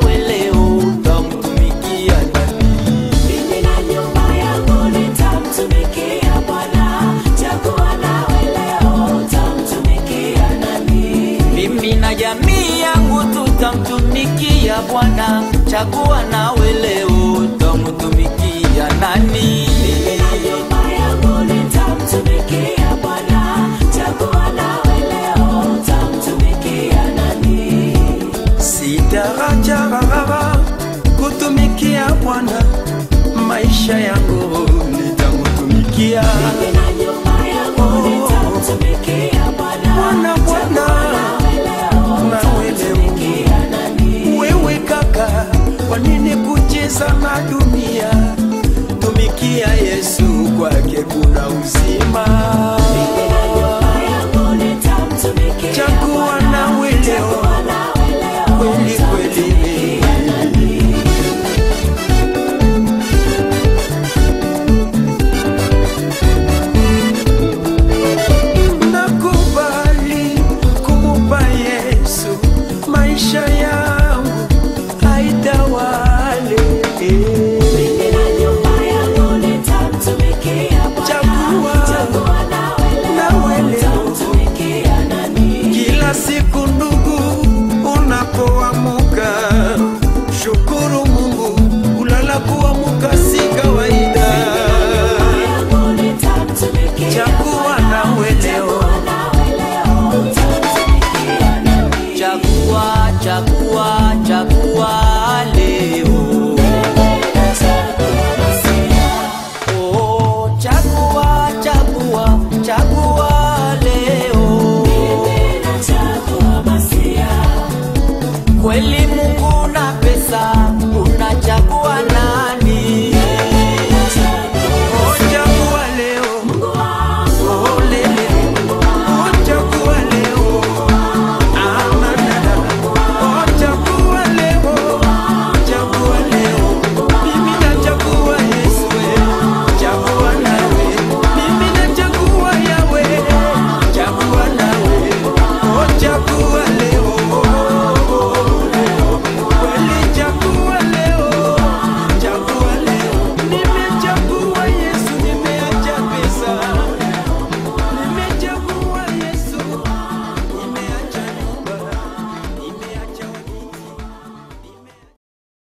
nawe leo utamtumikia nani? Mimi na nyumba yangu nitamtumikia Bwana. Chagua nawe leo utamtumikia nani? Mimi na jamii yangu tutamtumikia Bwana. Chagua nawe leo utamtumikia nani? Mimi na nyumba yangu nitamtumikia Bwana. Chagua nawe leo utamtumikia nani? Sitaacha kutumikia Bwana, maisha yangu nitamtumikia. Mimi na nyumba yangu nitamtumikia Bwana. Chagua nawe leo utamtumikia nani? Wewe kaka, kwa nini kucheza na dunia? Tumikia Yesu, kwake kuna uzima. Mimi na nyumba yangu nitamtumikia Chagua Bwana. nawe leo, Chagua nawe leo kweli kweli. utamtumikia nani? Nakubali kumupa Yesu maisha yangu haitawale. Mimi na nyumba yangu nitamtumikia Bwana. Chagua nawe leo utamtumikia nani? Kila siku ndugu, unapoamuka shukuru Mungu, kulala kuamuka si kawaida. Chagua nawe leo. Chagua, chagua, chagua leo. Oh, chagua, chagua, chagua leo. Kweli Mungu na pesa unachagua na